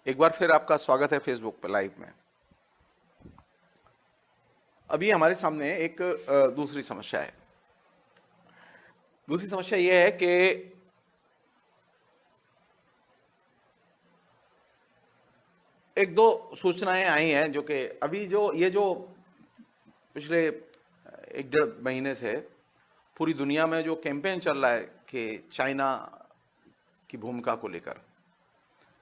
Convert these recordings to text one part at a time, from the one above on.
एक बार फिर आपका स्वागत है फेसबुक पे लाइव में। अभी हमारे सामने एक दूसरी समस्या है। दूसरी समस्या यह है कि एक दो सूचनाएं आई हैं जो कि अभी जो पिछले एक डेढ़ महीने से पूरी दुनिया में जो कैंपेन चल रहा है कि चाइना की भूमिका को लेकर,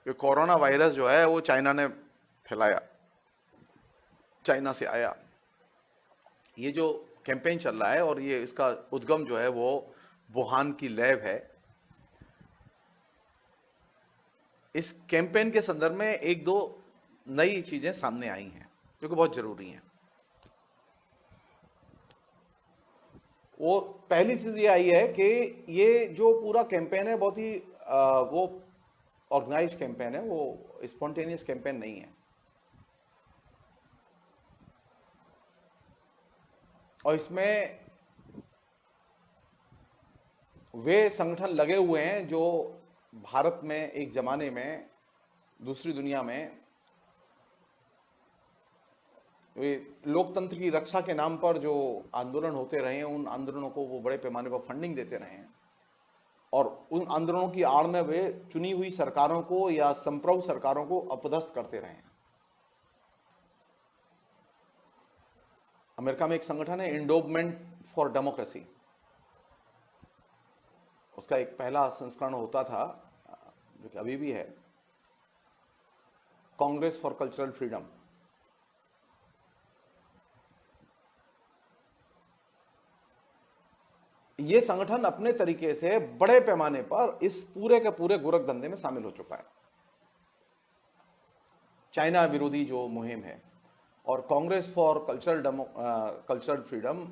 ये कोरोना वायरस जो है वो चाइना ने फैलाया, चाइना से आया, ये जो कैंपेन चल रहा है और ये इसका उद्गम जो है वो वुहान की लैब है। इस कैंपेन के संदर्भ में एक दो नई चीजें सामने आई हैं जो कि बहुत जरूरी हैं। वो पहली चीज ये आई है कि ये जो पूरा कैंपेन है बहुत ही वो ऑर्गेनाइज कैंपेन है, वो स्पॉन्टेनियस कैंपेन नहीं है। और इसमें वे संगठन लगे हुए हैं जो भारत में एक जमाने में दूसरी दुनिया में वे लोकतंत्र की रक्षा के नाम पर जो आंदोलन होते रहे हैं, उन आंदोलनों को वो बड़े पैमाने पर फंडिंग देते रहे हैं और उन आंदोलनों की आड़ में वे चुनी हुई सरकारों को या संप्रभु सरकारों को अपदस्थ करते रहे हैं। अमेरिका में एक संगठन है एंडोवमेंट फॉर डेमोक्रेसी, उसका एक पहला संस्करण होता था जो कि अभी भी है, कांग्रेस फॉर कल्चरल फ्रीडम। ये संगठन अपने तरीके से बड़े पैमाने पर इस पूरे के पूरे गोरख धंधे में शामिल हो चुका है, चाइना विरोधी जो मुहिम है। और कांग्रेस फॉर कल्चरल फ्रीडम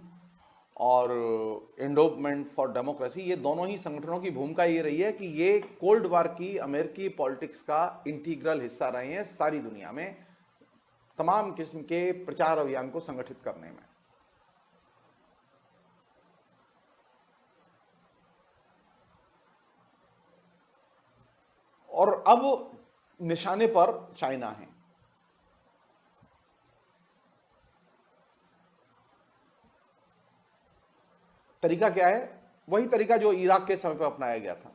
और एंडोवमेंट फॉर डेमोक्रेसी, ये दोनों ही संगठनों की भूमिका ये रही है कि ये कोल्ड वार की अमेरिकी पॉलिटिक्स का इंटीग्रल हिस्सा रहे हैं सारी दुनिया में, तमाम किस्म के प्रचार अभियान को संगठित करने में। और अब निशाने पर चाइना है। तरीका क्या है? वही तरीका जो इराक के समय पर अपनाया गया था।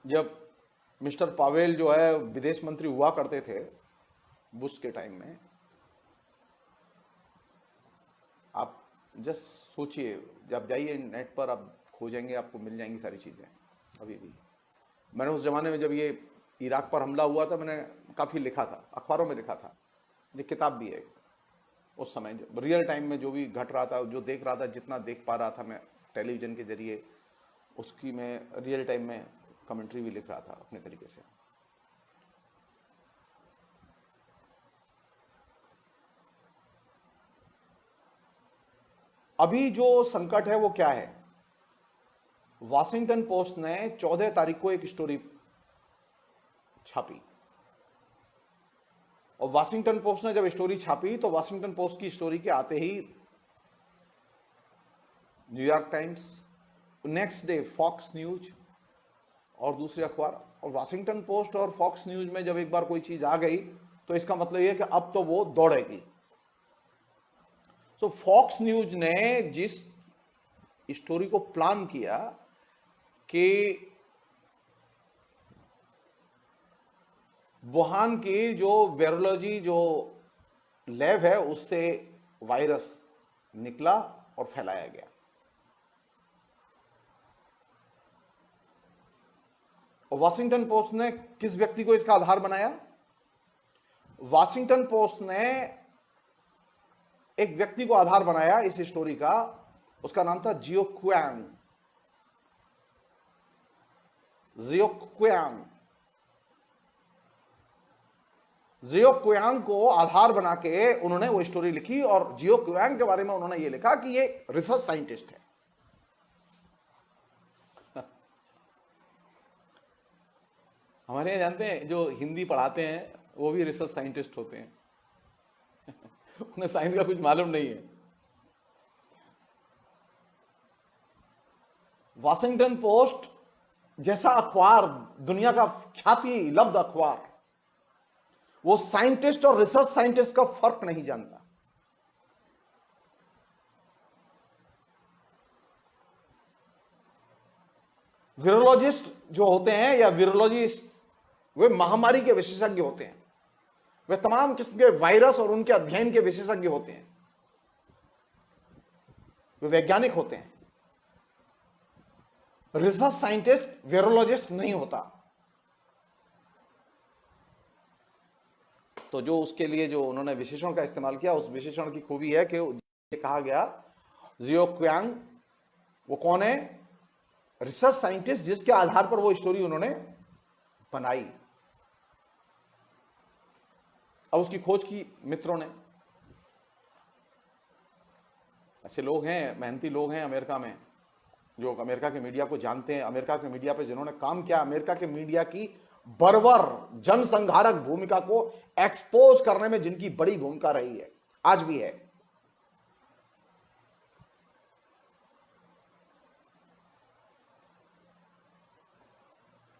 जब मिस्टर पावेल जो है विदेश मंत्री हुआ करते थे बुश के टाइम में, आप जस्ट सोचिए, जब जाइए नेट पर आप खोजेंगे आपको मिल जाएंगी सारी चीजें। अभी भी मैंने उस जमाने में जब ये इराक पर हमला हुआ था मैंने काफी लिखा था, अखबारों में लिखा था, ये किताब भी है। उस समय रियल टाइम में जो भी घट रहा था, जो देख रहा था, जितना देख पा रहा था मैं टेलीविजन के जरिए, उसकी मैं रियल टाइम में कमेंट्री भी लिख रहा था अपने तरीके से। अभी जो संकट है वो क्या है? वॉशिंगटन पोस्ट ने 14 तारीख को एक स्टोरी छापी, और वॉशिंगटन पोस्ट ने जब स्टोरी छापी तो वॉशिंगटन पोस्ट की स्टोरी के आते ही New York Times, next day Fox News और दूसरे अखबार। और वॉशिंगटन पोस्ट और फॉक्स न्यूज में जब एक बार कोई चीज आ गई तो इसका मतलब यह कि अब तो वो दौड़ेगी। तो फॉक्स न्यूज ने जिस स्टोरी को प्लान किया कि वुहान की जो वायरोलॉजी जो लैब है उससे वायरस निकला और फैलाया गया। और वॉशिंगटन पोस्ट ने किस व्यक्ति को इसका आधार बनाया? वॉशिंगटन पोस्ट ने एक व्यक्ति को आधार बनाया इस स्टोरी का, उसका नाम था जियो क्वांग। जियो क्वांग, जियो क्वांग को आधार बना के उन्होंने वो स्टोरी लिखी। और जियो क्वांग के बारे में उन्होंने ये लिखा कि ये रिसर्च साइंटिस्ट है। हमारे यहां जानते हैं जो हिंदी पढ़ाते हैं वो भी रिसर्च साइंटिस्ट होते हैं। उन्हें साइंस का कुछ मालूम नहीं है। वॉशिंगटन पोस्ट जैसा अखबार, दुनिया का ख्याति लब्ध अखबार, वो साइंटिस्ट और रिसर्च साइंटिस्ट का फर्क नहीं जानता। वीरोलॉजिस्ट जो होते हैं या वीरोलॉजिस्ट, वे महामारी के विशेषज्ञ होते हैं, वे तमाम किस्म के वायरस और उनके अध्ययन के विशेषज्ञ होते हैं, वे वैज्ञानिक होते हैं। रिसर्च साइंटिस्ट वीरोलॉजिस्ट नहीं होता। तो जो उसके लिए जो उन्होंने विशेषण का इस्तेमाल किया, उस विशेषण की खूबी है कि कहा गया जियो क्वांग, वो कौन है? रिसर्च साइंटिस्ट, जिसके आधार पर वो स्टोरी उन्होंने बनाई। अब उसकी खोज की मित्रों ने। अच्छे लोग हैं, मेहनती लोग हैं अमेरिका में, जो अमेरिका के मीडिया को जानते हैं, अमेरिका के मीडिया पे जिन्होंने काम किया, अमेरिका के मीडिया की बर्बर जनसंहारक भूमिका को एक्सपोज करने में जिनकी बड़ी भूमिका रही है, आज भी है।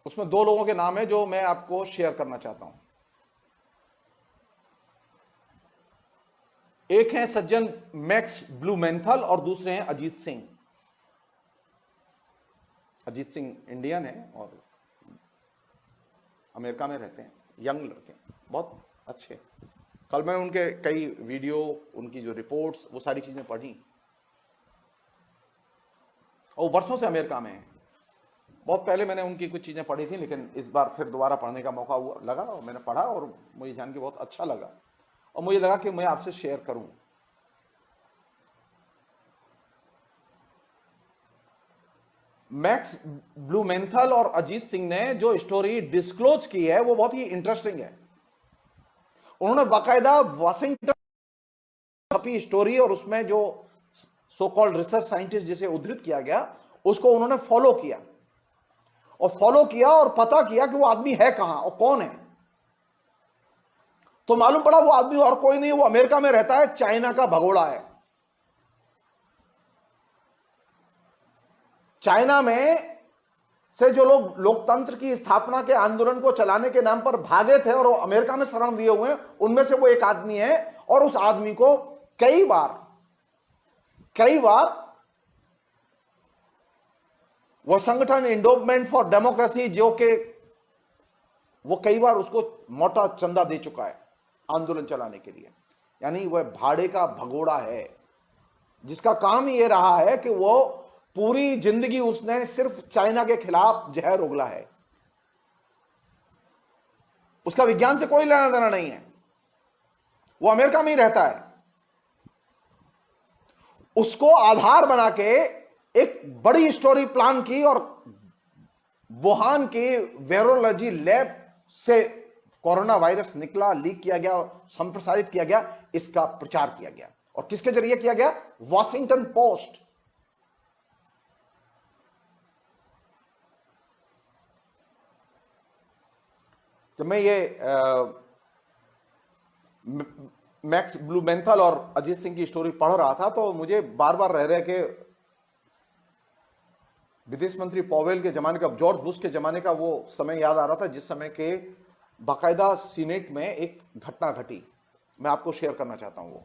उसमें दो लोगों के नाम है जो मैं आपको शेयर करना चाहता हूं। एक है सज्जन मैक्स ब्लूमेंथल और दूसरे हैं अजीत सिंह। अजीत सिंह इंडियन है और अमेरिका में रहते हैं, यंग लड़के, बहुत अच्छे। कल मैं उनके कई वीडियो, उनकी जो रिपोर्ट्स, वो सारी चीजें पढ़ी, और वो वर्षों से अमेरिका में है। बहुत पहले मैंने उनकी कुछ चीजें पढ़ी थी, लेकिन इस बार फिर दोबारा पढ़ने का मौका हुआ, लगा, और मैंने पढ़ा और मुझे जान के बहुत अच्छा लगा, और मुझे लगा कि मैं आपसे शेयर करूं। मैक्स ब्लूमेंथल और अजीत सिंह ने जो स्टोरी डिस्क्लोज की है वो बहुत ही इंटरेस्टिंग है। उन्होंने बाकायदा वॉशिंगटन छपी स्टोरी और उसमें जो सो कॉल्ड रिसर्च साइंटिस्ट जिसे उद्धृत किया गया, उसको उन्होंने फॉलो किया और पता किया कि वो आदमी है कहां और कौन है। तो मालूम पड़ा वो आदमी और कोई नहीं, वो अमेरिका में रहता है, चाइना का भगोड़ा है। चाइना में से जो लोग लोकतंत्र की स्थापना के आंदोलन को चलाने के नाम पर भागे थे और वो अमेरिका में शरण दिए हुए हैं, उनमें से वो एक आदमी है। और उस आदमी को कई बार वो संगठन एंडोवमेंट फॉर डेमोक्रेसी, जो कि वो कई बार उसको मोटा चंदा दे चुका है आंदोलन चलाने के लिए। यानी वह भाड़े का भगोड़ा है, जिसका काम ही ये रहा है कि वो पूरी जिंदगी उसने सिर्फ चाइना के खिलाफ जहर उगला है। उसका विज्ञान से कोई लेना देना नहीं है, वो अमेरिका में ही रहता है। उसको आधार बना के एक बड़ी स्टोरी प्लान की और वुहान की वायरोलॉजी लैब से कोरोना वायरस निकला, लीक किया गया, संप्रसारित किया गया, इसका प्रचार किया गया। और किसके जरिए किया गया? Washington post. जब मैं ये मैक्स ब्लूमेंथल और अजीत सिंह की स्टोरी पढ़ रहा था, तो मुझे बार बार रह रहे के विदेश मंत्री पॉवेल के जमाने का, जॉर्ज बुश के जमाने का वो समय याद आ रहा था, जिस समय के बाकायदा सीनेट में एक घटना घटी। मैं आपको शेयर करना चाहता हूं। वो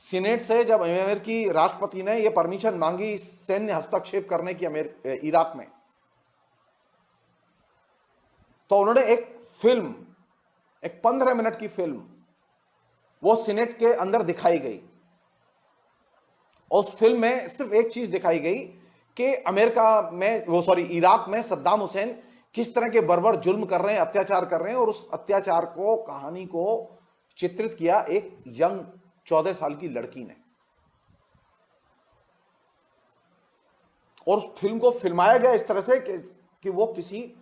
सीनेट से जब अमेरिकी राष्ट्रपति ने यह परमिशन मांगी सैन्य हस्तक्षेप करने की इराक में, तो उन्होंने एक फिल्म, एक 15 मिनट की फिल्म वो सीनेट के अंदर दिखाई गई। और उस फिल्म में सिर्फ एक चीज दिखाई गई कि इराक में सद्दाम हुसैन किस तरह के बर्बर जुल्म कर रहे हैं, अत्याचार कर रहे हैं। और उस अत्याचार को, कहानी को चित्रित किया एक यंग 14 साल की लड़की ने। और उस फिल्म को फिल्माया गया इस तरह से कि वो किसी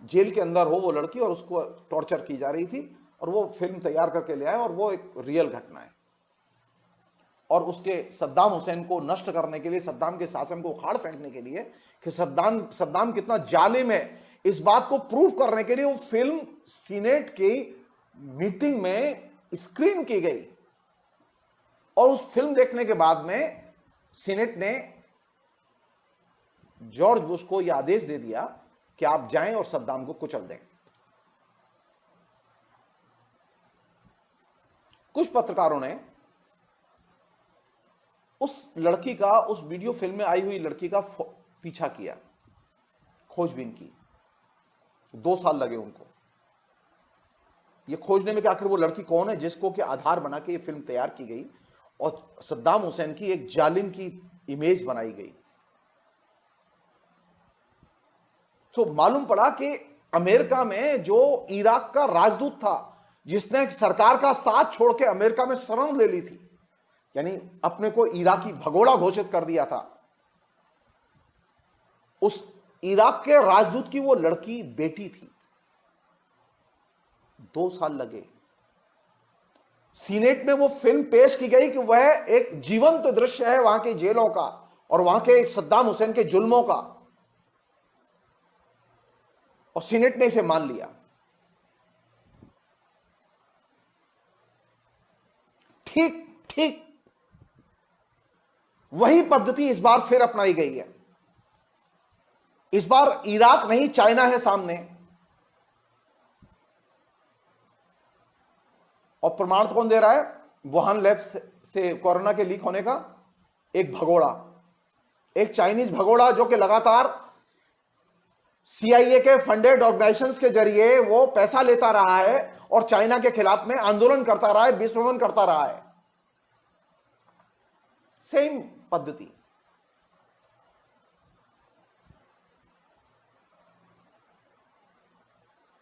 जेल के अंदर हो वो लड़की, और उसको टॉर्चर की जा रही थी, और वो फिल्म तैयार करके ले आए, और वो एक रियल घटना है। और उसके सद्दाम हुसैन को नष्ट करने के लिए, सद्दाम के शासन को उखाड़ फेंकने के लिए कि सद्दाम कितना जालिम है, इस बात को प्रूव करने के लिए वो फिल्म सीनेट की मीटिंग में स्क्रीन की गई। और उस फिल्म देखने के बाद में सीनेट ने जॉर्ज बुश को यह आदेश दे दिया कि आप जाएं और सद्दाम को कुचल दें। कुछ पत्रकारों ने उस लड़की का, उस वीडियो फिल्म में आई हुई लड़की का पीछा किया, खोजबीन की। 2 साल लगे उनको ये खोजने में कि आखिर वो लड़की कौन है जिसको के आधार बना के ये फिल्म तैयार की गई और सद्दाम हुसैन की एक जालिम की इमेज बनाई गई। तो मालूम पड़ा कि अमेरिका में जो इराक का राजदूत था, जिसने सरकार का साथ छोड़ के अमेरिका में शरण ले ली थी, यानी अपने को इराकी भगोड़ा घोषित कर दिया था, उस इराक के राजदूत की वो लड़की बेटी थी। 2 साल लगे। सीनेट में वो फिल्म पेश की गई कि वह एक जीवंत दृश्य है वहां की जेलों का और वहां के सद्दाम हुसैन के जुल्मों का, और सीनेट ने इसे मान लिया। ठीक वही पद्धति इस बार फिर अपनाई गई है। इस बार इराक नहीं, चाइना है सामने, और प्रमाण कौन दे रहा है? वुहान लैब से कोरोना के लीक होने का एक भगोड़ा, एक चाइनीज भगोड़ा जो कि लगातार CIA के फंडेड ऑर्गेनाइजेशंस के जरिए वो पैसा लेता रहा है और चाइना के खिलाफ में आंदोलन करता रहा है, विश्वमन करता रहा है। सेम पद्धति।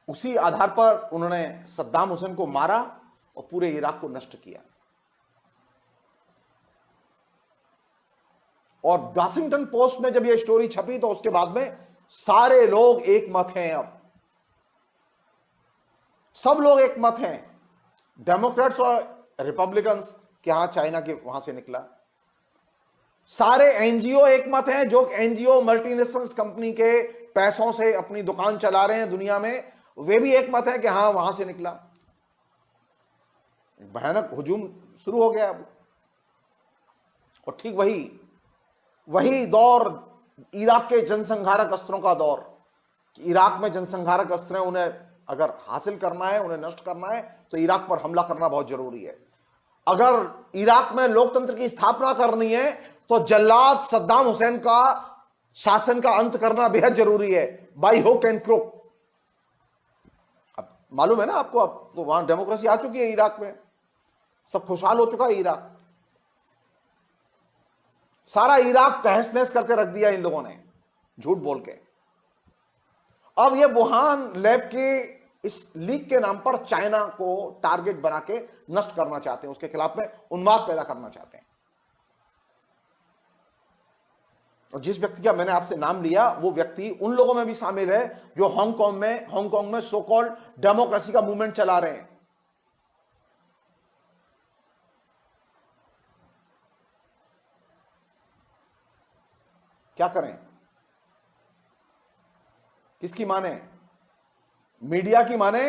उसी आधार पर उन्होंने सद्दाम हुसैन को मारा और पूरे इराक को नष्ट किया। और वाशिंगटन पोस्ट में जब यह स्टोरी छपी तो उसके बाद में सारे लोग एक मत हैं। अब सब लोग एक मत हैं, डेमोक्रेट्स और रिपब्लिकन्स, कि हां चाइना के वहां से निकला। सारे एनजीओ एक मत हैं, जो एनजीओ मल्टीनेशनल कंपनी के पैसों से अपनी दुकान चला रहे हैं दुनिया में, वे भी एक मत है कि हां वहां से निकला। भयानक हुजूम शुरू हो गया अब। और ठीक वही दौर इराक के जनसंहारक अस्त्रों का दौर, कि इराक में जनसंहारक अस्त्र हैं, उन्हें अगर हासिल करना है, उन्हें नष्ट करना है तो इराक पर हमला करना बहुत जरूरी है। अगर इराक में लोकतंत्र की स्थापना करनी है तो जल्लाद सद्दाम हुसैन का शासन का अंत करना बेहद जरूरी है, बाई हुक एंड क्रुक। अब मालूम है ना आपको, अब तो वहां डेमोक्रेसी आ चुकी है इराक में, सब खुशहाल हो चुका है इराक। सारा इराक तहस नहस करके रख दिया इन लोगों ने झूठ बोल के। अब ये वुहान लैब के इस लीक के नाम पर चाइना को टारगेट बना के नष्ट करना चाहते हैं, उसके खिलाफ में उन्माद पैदा करना चाहते हैं। और जिस व्यक्ति का मैंने आपसे नाम लिया वो व्यक्ति उन लोगों में भी शामिल है जो हांगकांग में सो कॉल्ड डेमोक्रेसी का मूवमेंट चला रहे हैं। क्या करें? किसकी माने? मीडिया की माने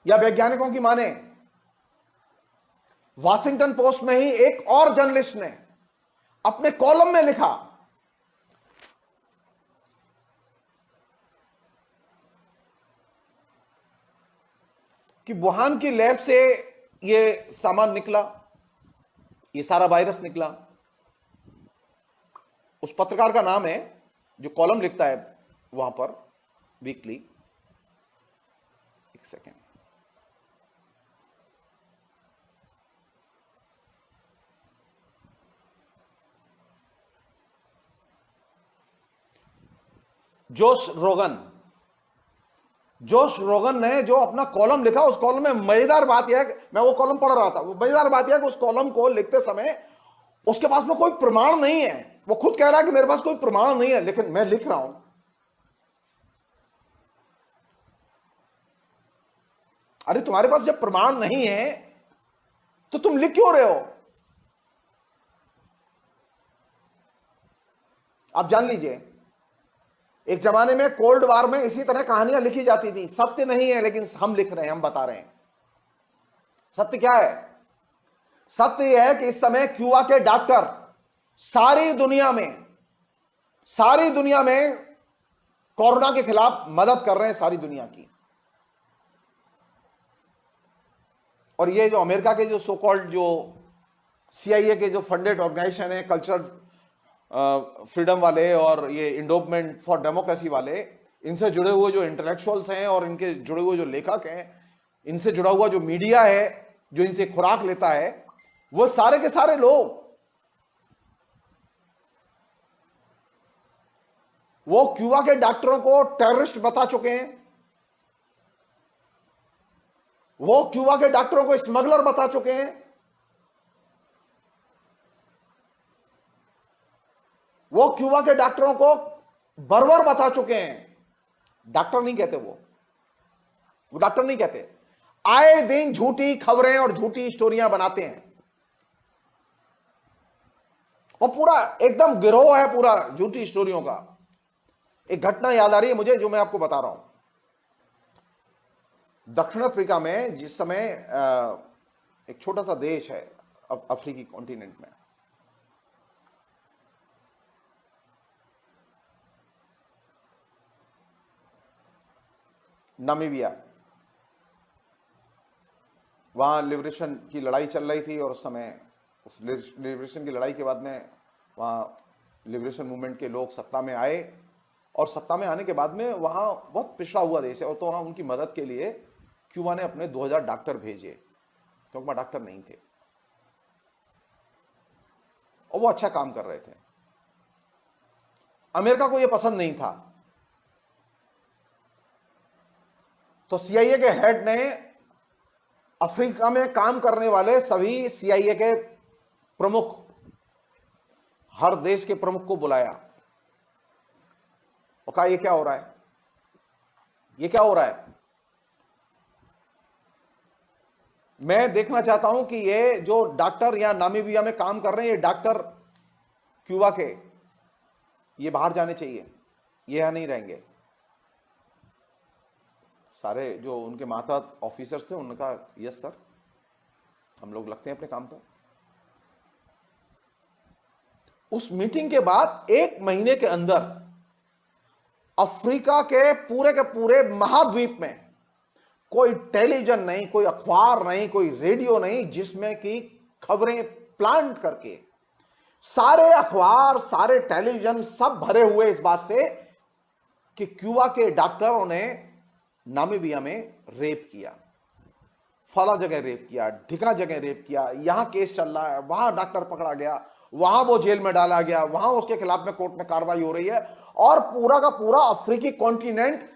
या वैज्ञानिकों की माने? वॉशिंगटन पोस्ट में ही एक और जर्नलिस्ट ने अपने कॉलम में लिखा कि वुहान की लैब से यह सामान निकला, यह सारा वायरस निकला। उस पत्रकार का नाम है जो कॉलम लिखता है वहां पर वीकली, एक सेकेंड, जोश रोगन ने जो अपना कॉलम लिखा, उस कॉलम में मजेदार बात यह है, मैं वो कॉलम पढ़ रहा था, वो मजेदार बात यह है कि उस कॉलम को लिखते समय उसके पास में कोई प्रमाण नहीं है। वो खुद कह रहा है कि मेरे पास कोई प्रमाण नहीं है, लेकिन मैं लिख रहा हूं। अरे तुम्हारे पास जब प्रमाण नहीं है तो तुम लिख क्यों रहे हो? आप जान लीजिए, एक जमाने में कोल्ड वार में इसी तरह कहानियां लिखी जाती थी। सत्य नहीं है, लेकिन हम लिख रहे हैं, हम बता रहे हैं। सत्य क्या है? सत्य यह है कि इस समय क्यूबा के डॉक्टर सारी दुनिया में कोरोना के खिलाफ मदद कर रहे हैं, सारी दुनिया की। और ये जो अमेरिका के जो सो कॉल्ड जो CIA के जो फंडेड ऑर्गेनाइजेशन है, कल्चरल फ्रीडम वाले और ये इंडोपमेंट फॉर डेमोक्रेसी वाले, इनसे जुड़े हुए जो इंटेलेक्चुअल्स हैं और इनके जुड़े हुए जो लेखक हैं, इनसे जुड़ा हुआ जो मीडिया है जो इनसे खुराक लेता है, वो सारे के सारे लोग वो क्यूबा के डॉक्टरों को टेररिस्ट बता चुके हैं, वो क्यूबा के डॉक्टरों को स्मगलर बता चुके हैं, वो क्यूबा के डॉक्टरों को बर्बर बता चुके हैं। डॉक्टर नहीं कहते, वो डॉक्टर नहीं कहते, आए दिन झूठी खबरें और झूठी स्टोरियां बनाते हैं, और पूरा एकदम गिरोह है पूरा झूठी स्टोरियों का। एक घटना याद आ रही है मुझे जो मैं आपको बता रहा हूं। दक्षिण अफ्रीका में जिस समय एक छोटा सा देश है अफ्रीकी कॉन्टिनेंट में, नामीबिया, वहां लिबरेशन की लड़ाई चल रही थी, और उस समय उस लिबरेशन की लड़ाई के बाद में वहां लिबरेशन मूवमेंट के लोग सत्ता में आए, और सत्ता में आने के बाद में वहां बहुत पिछड़ा हुआ देश है, और तो वहां उनकी मदद के लिए क्यूबा ने अपने 2000 डॉक्टर भेजे, क्योंकि वहां डॉक्टर नहीं थे और वो अच्छा काम कर रहे थे। अमेरिका को यह पसंद नहीं था, तो CIA के हेड ने अफ्रीका में काम करने वाले सभी CIA के प्रमुख, हर देश के प्रमुख को बुलाया और कहा, ये क्या हो रहा है, ये क्या हो रहा है, मैं देखना चाहता हूं कि ये जो डॉक्टर यहां नामीबिया में काम कर रहे हैं, ये डॉक्टर क्यूबा के, ये बाहर जाने चाहिए, ये यहां नहीं रहेंगे। सारे जो उनके मातहत ऑफिसर्स थे उन्होंने कहा, यस सर, हम लोग लगते हैं अपने काम पर। उस मीटिंग के बाद 1 महीने के अंदर अफ्रीका के पूरे महाद्वीप में कोई टेलीविजन नहीं, कोई अखबार नहीं, कोई रेडियो नहीं, जिसमें कि खबरें प्लांट करके सारे अखबार, सारे टेलीविजन सब भरे हुए इस बात से कि क्यूबा के डॉक्टरों ने नामीबिया में रेप किया, फला जगह रेप किया, ढिकना जगह रेप किया, यहां केस चल रहा है, वहां डॉक्टर पकड़ा गया, वहां वो जेल में डाला गया, वहां उसके खिलाफ में कोर्ट में कार्रवाई हो रही है, और पूरा का पूरा अफ्रीकी कॉन्टिनेंट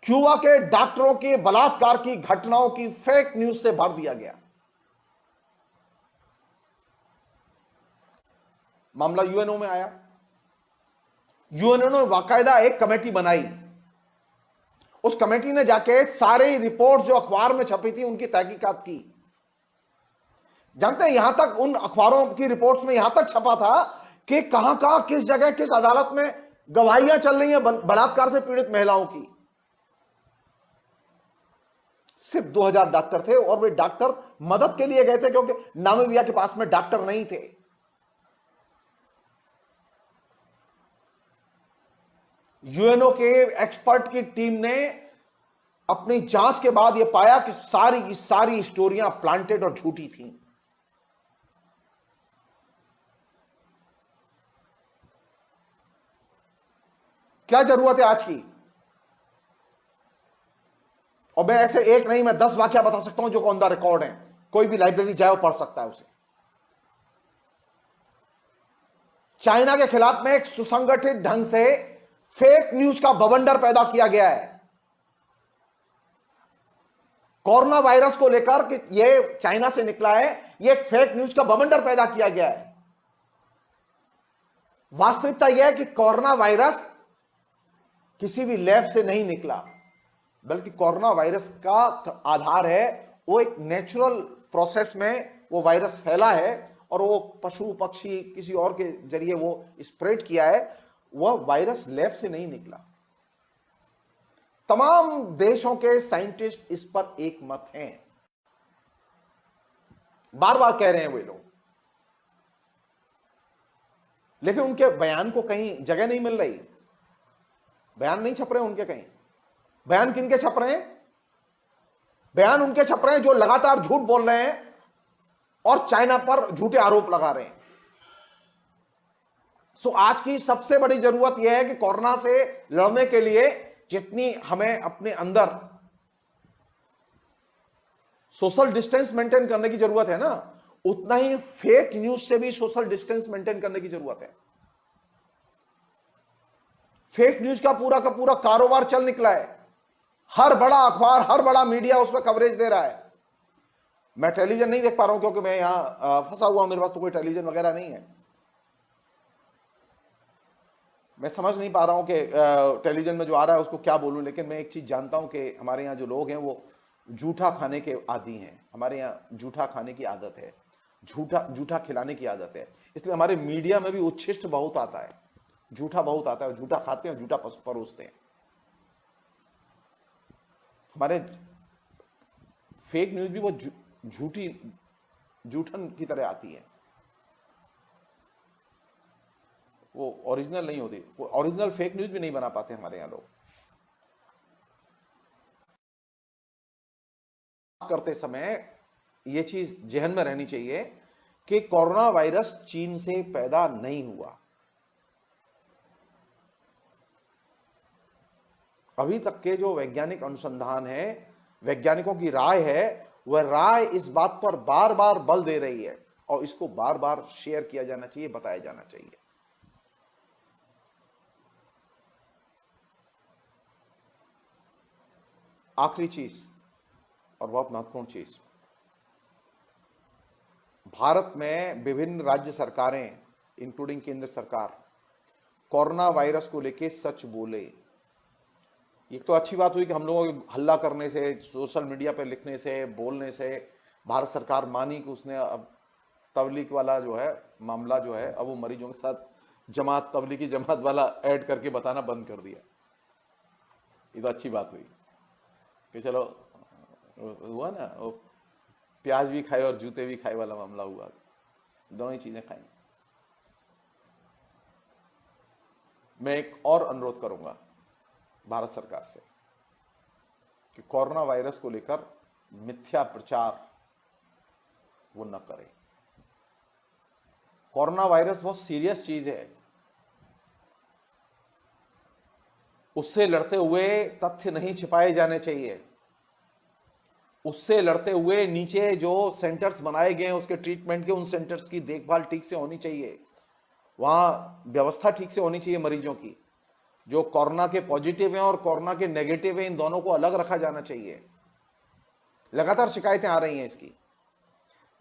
क्यूबा के डॉक्टरों के बलात्कार की घटनाओं की फेक न्यूज से भर दिया गया। मामला यूएनओ में आया, यूएनओ ने बाकायदा एक कमेटी बनाई, उस कमेटी ने जाके सारी रिपोर्ट जो अखबार में छपी थी उनकी तहकीकात की। जानते हैं, यहां तक उन अखबारों की रिपोर्ट्स में यहां तक छपा था कि कहां कहां किस जगह किस अदालत में गवाहियां चल रही हैं बलात्कार से पीड़ित महिलाओं की। सिर्फ 2000 डॉक्टर थे, और वे डॉक्टर मदद के लिए गए थे क्योंकि नामीबिया के पास में डॉक्टर नहीं थे। यूएनओ के एक्सपर्ट की टीम ने अपनी जांच के बाद यह पाया कि सारी की सारी स्टोरियां प्लांटेड और झूठी थीं। क्या जरूरत है आज की? और मैं ऐसे एक नहीं, मैं 10 वाकया बता सकता हूं जो ऑन द रिकॉर्ड है, कोई भी लाइब्रेरी जाए और पढ़ सकता है उसे। चाइना के खिलाफ में एक सुसंगठित ढंग से फेक न्यूज का बवंडर पैदा किया गया है कोरोना वायरस को लेकर कि यह चाइना से निकला है, यह एक फेक न्यूज का बवंडर पैदा किया गया है। वास्तविकता यह है कि कोरोना वायरस किसी भी लैब से नहीं निकला, बल्कि कोरोना वायरस का आधार है वो एक नेचुरल प्रोसेस में वो वायरस फैला है, और वो पशु पक्षी किसी और के जरिए वो स्प्रेड किया है। वह वायरस लैब से नहीं निकला। तमाम देशों के साइंटिस्ट इस पर एक मत हैं, बार बार कह रहे हैं वे लोग। लेकिन उनके बयान को कहीं जगह नहीं मिल रही, बयान नहीं छप रहे उनके कहीं। बयान किनके छप रहे हैं? बयान उनके छप रहे हैं जो लगातार झूठ बोल रहे हैं और चाइना पर झूठे आरोप लगा रहे हैं। सो आज की सबसे बड़ी जरूरत यह है कि कोरोना से लड़ने के लिए जितनी हमें अपने अंदर सोशल डिस्टेंस मेंटेन करने की जरूरत है ना, उतना ही फेक न्यूज से भी सोशल डिस्टेंस मेंटेन करने की जरूरत है। फेक न्यूज का पूरा कारोबार चल निकला है। हर बड़ा अखबार, हर बड़ा मीडिया उस पर कवरेज दे रहा है। मैं टेलीविजन नहीं देख पा रहा हूं क्योंकि मैं यहां फंसा हुआ, मेरे पास तो कोई टेलीविजन वगैरह नहीं है। मैं समझ नहीं पा रहा हूं कि टेलीविजन में जो आ रहा है उसको क्या बोलूं, लेकिन मैं एक चीज जानता हूं कि हमारे यहां जो लोग हैं वो जूठा खाने के आदी हैं। हमारे यहां जूठा खाने की आदत है, जूठा खिलाने की आदत है। इसलिए हमारे मीडिया में भी उच्छिष्ट बहुत आता है, जूठा बहुत आता है, जूठा खाते हैं, जूठा परोसते हैं। हमारे फेक न्यूज भी वो जूठन की तरह आती है, वो ओरिजिनल नहीं होती। वो ओरिजिनल फेक न्यूज भी नहीं बना पाते हमारे यहां लोग। करते समय यह चीज जहन में रहनी चाहिए कि कोरोना वायरस चीन से पैदा नहीं हुआ। अभी तक के जो वैज्ञानिक अनुसंधान है, वैज्ञानिकों की राय है, वह राय इस बात पर बार बार बल दे रही है और इसको बार बार शेयर किया जाना चाहिए, बताया जाना चाहिए। आखिरी चीज और बहुत महत्वपूर्ण चीज, भारत में विभिन्न राज्य सरकारें इंक्लूडिंग केंद्र सरकार कोरोना वायरस को लेकर सच बोले। ये तो अच्छी बात हुई कि हम लोगों के हल्ला करने से, सोशल मीडिया पर लिखने से, बोलने से भारत सरकार मानी कि उसने अब तबलीग वाला जो है मामला जो है अब वो मरीजों के साथ जमात, तबलीगी जमात वाला ऐड करके बताना बंद कर दिया। ये तो अच्छी बात हुई कि चलो हुआ ना, वो प्याज भी खाए और जूते भी खाए वाला मामला हुआ, दोनों ही चीजें खाई। मैं एक और अनुरोध करूंगा भारत सरकार से कि कोरोना वायरस को लेकर मिथ्या प्रचार वो न करे। कोरोना वायरस बहुत सीरियस चीज है, उससे लड़ते हुए तथ्य नहीं छिपाए जाने चाहिए। उससे लड़ते हुए नीचे जो सेंटर्स बनाए गए हैं उसके ट्रीटमेंट के, उन सेंटर्स की देखभाल ठीक से होनी चाहिए, वहां व्यवस्था ठीक से होनी चाहिए मरीजों की। जो कोरोना के पॉजिटिव हैं और कोरोना के नेगेटिव हैं, इन दोनों को अलग रखा जाना चाहिए। लगातार शिकायतें आ रही हैं इसकी,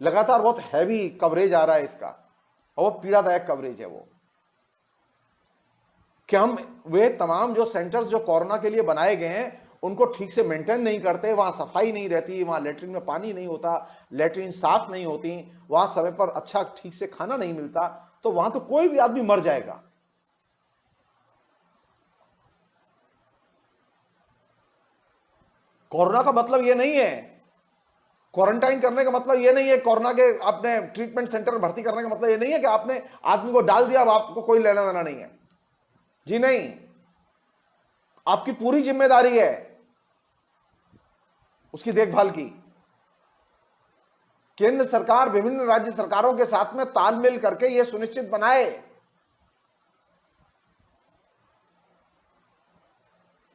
लगातार बहुत हैवी कवरेज आ रहा है इसका, और वो पीड़ादायक कवरेज है वो, कि हम वे तमाम जो सेंटर्स जो कोरोना के लिए बनाए गए हैं उनको ठीक से मेंटेन नहीं करते, वहां सफाई नहीं रहती, वहां लेटरिन में पानी नहीं होता, लेटरिन साफ नहीं होती, वहां समय पर अच्छा ठीक से खाना नहीं मिलता, तो वहां तो कोई भी आदमी मर जाएगा। कोरोना का मतलब यह नहीं है, क्वारंटाइन करने का मतलब यह नहीं है, कोरोना के अपने ट्रीटमेंट सेंटर में भर्ती करने का मतलब यह नहीं है कि आपने आदमी को डाल दिया, अब आपको कोई लेना देना नहीं है। जी नहीं, आपकी पूरी जिम्मेदारी है उसकी देखभाल की। केंद्र सरकार विभिन्न राज्य सरकारों के साथ में तालमेल करके यह सुनिश्चित बनाए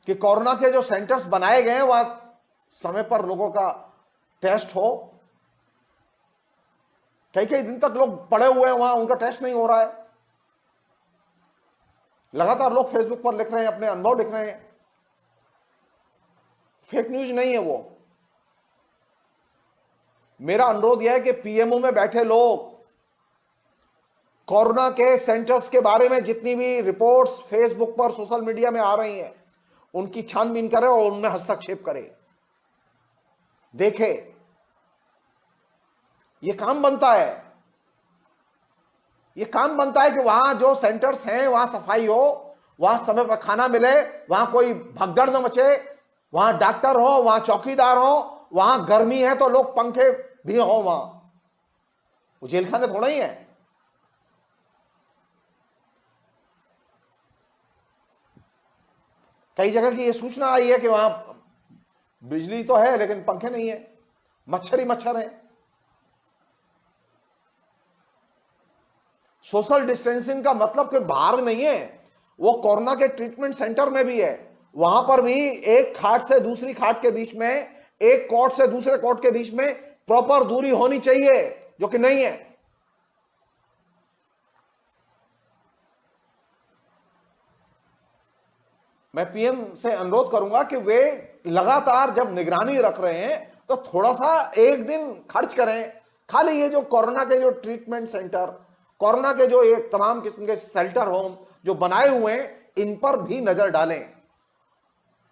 कि कोरोना के जो सेंटर्स बनाए गए हैं वहां समय पर लोगों का टेस्ट हो। कई कई दिन तक लोग पड़े हुए हैं वहां, उनका टेस्ट नहीं हो रहा है। लगातार लोग फेसबुक पर लिख रहे हैं, अपने अनुभव लिख रहे हैं। फेक न्यूज नहीं है वो। मेरा अनुरोध यह है कि पीएमओ में बैठे लोग कोरोना के सेंटर्स के बारे में जितनी भी रिपोर्ट्स फेसबुक पर, सोशल मीडिया में आ रही हैं, उनकी छानबीन करें और उनमें हस्तक्षेप करें, देखें। यह काम बनता है, यह काम बनता है कि वहां जो सेंटर्स हैं वहां सफाई हो, वहां समय पर खाना मिले, वहां कोई भगदड़ न मचे, वहां डॉक्टर हो, वहां चौकीदार हो, वहां गर्मी है तो लोग पंखे भी हो वहां। वो जेल खाने थोड़ा ही है। कई जगह की यह सूचना आई है कि वहां बिजली तो है लेकिन पंखे नहीं है, मच्छर ही मच्छर है। सोशल डिस्टेंसिंग का मतलब कि बाहर नहीं है, वो कोरोना के ट्रीटमेंट सेंटर में भी है। वहां पर भी एक खाट से दूसरी खाट के बीच में, एक कॉट से दूसरे कॉट के बीच में प्रॉपर दूरी होनी चाहिए, जो कि नहीं है। मैं पीएम से अनुरोध करूंगा कि वे लगातार जब निगरानी रख रहे हैं तो थोड़ा सा एक दिन खर्च करें, खाली ये जो कोरोना के जो ट्रीटमेंट सेंटर, कोरोना के जो ये तमाम किस्म के शेल्टर होम जो बनाए हुए हैं, इन पर भी नजर डालें।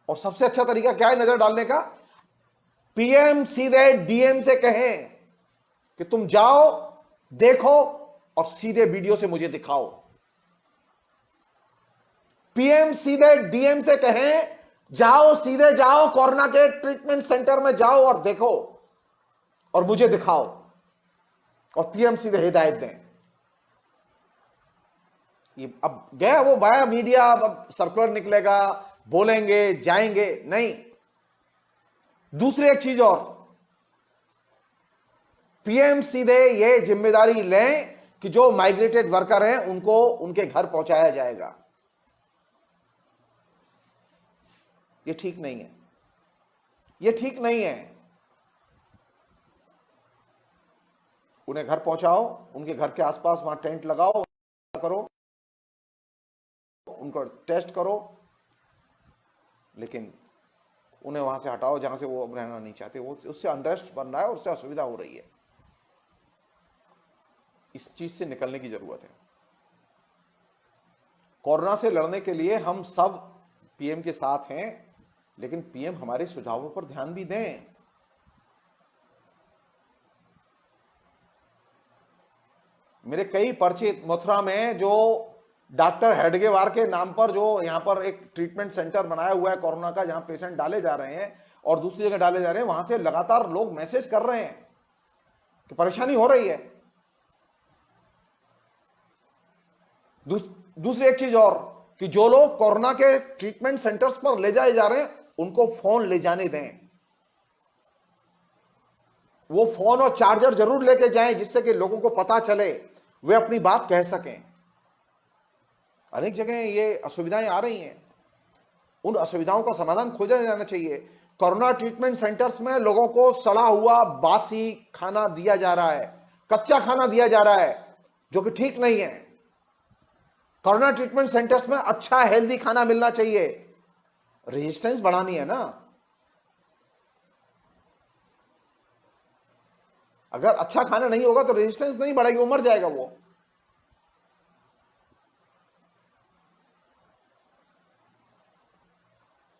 और सबसे अच्छा तरीका क्या है नजर डालने का? पीएम सीधे डीएम से कहें कि तुम जाओ, देखो और सीधे वीडियो से मुझे दिखाओ। पीएम सीधे डीएम से कहें, जाओ, सीधे जाओ, कोरोना के ट्रीटमेंट सेंटर में जाओ और देखो और मुझे दिखाओ। और पीएम सीधे हिदायत दें। ये अब गया वो बाया मीडिया, अब सर्कुलर निकलेगा, बोलेंगे, जाएंगे, नहीं। दूसरी एक चीज और, पीएम सीधे ये जिम्मेदारी लें कि जो माइग्रेटेड वर्कर हैं उनको उनके घर पहुंचाया जाएगा। ये ठीक नहीं है, ये ठीक नहीं है। उन्हें घर पहुंचाओ, उनके घर के आसपास वहां टेंट लगाओ, करो, उनको टेस्ट करो, लेकिन उन्हें वहां से हटाओ जहां से वो अब रहना नहीं चाहते। वो उससे अनरेस्ट बन रहा है और उससे असुविधा हो रही है। इस चीज से निकलने की जरूरत है। कोरोना से लड़ने के लिए हम सब पीएम के साथ हैं, लेकिन पीएम हमारे सुझावों पर ध्यान भी दें। मेरे कई परिचित मथुरा में जो डॉक्टर हेडगेवार के नाम पर जो यहां पर एक ट्रीटमेंट सेंटर बनाया हुआ है कोरोना का, जहां पेशेंट डाले जा रहे हैं और दूसरी जगह डाले जा रहे हैं, वहां से लगातार लोग मैसेज कर रहे हैं कि परेशानी हो रही है। दूसरी एक चीज और कि जो लोग कोरोना के ट्रीटमेंट सेंटर्स पर ले जाए जा रहे हैं उनको फोन ले जाने दें। वो फोन और चार्जर जरूर लेके जाएं जिससे कि लोगों को पता चले, वे अपनी बात कह सकें। अनेक जगह ये असुविधाएं आ रही हैं, उन असुविधाओं का समाधान खोजा जाना चाहिए। कोरोना ट्रीटमेंट सेंटर्स में लोगों को सड़ा हुआ बासी खाना दिया जा रहा है, कच्चा खाना दिया जा रहा है, जो कि ठीक नहीं है। कोरोना ट्रीटमेंट सेंटर्स में अच्छा हेल्दी खाना मिलना चाहिए। रेजिस्टेंस बढ़ानी है ना। अगर अच्छा खाना नहीं होगा तो रेजिस्टेंस नहीं बढ़ेगी, वो मर जाएगा वो।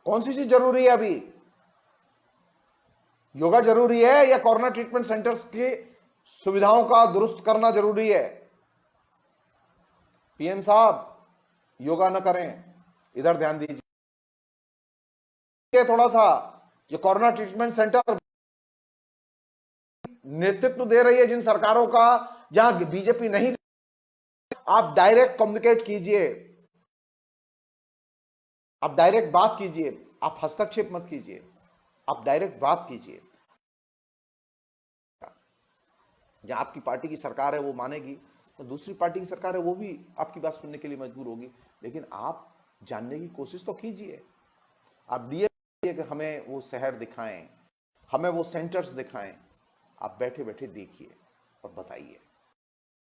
कौन सी चीज जरूरी है अभी? योगा जरूरी है या कोरोना ट्रीटमेंट सेंटर्स की सुविधाओं का दुरुस्त करना जरूरी है? पीएम साहब योगा न करें, इधर ध्यान दीजिए थोड़ा सा। ये कोरोना ट्रीटमेंट सेंटर नेतृत्व दे रही है जिन सरकारों का, जहां बीजेपी नहीं, आप डायरेक्ट कम्युनिकेट कीजिए, आप डायरेक्ट बात कीजिए, आप हस्तक्षेप मत कीजिए, आप डायरेक्ट बात कीजिए। जहां आपकी पार्टी की सरकार है वो मानेगी, तो दूसरी पार्टी की सरकार है वो भी आपकी बात सुनने के लिए मजबूर होगी। लेकिन आप जानने की कोशिश तो कीजिए। आप डीएम कि हमें वो शहर दिखाएं, हमें वो सेंटर्स दिखाएं। आप बैठे बैठे देखिए और बताइए।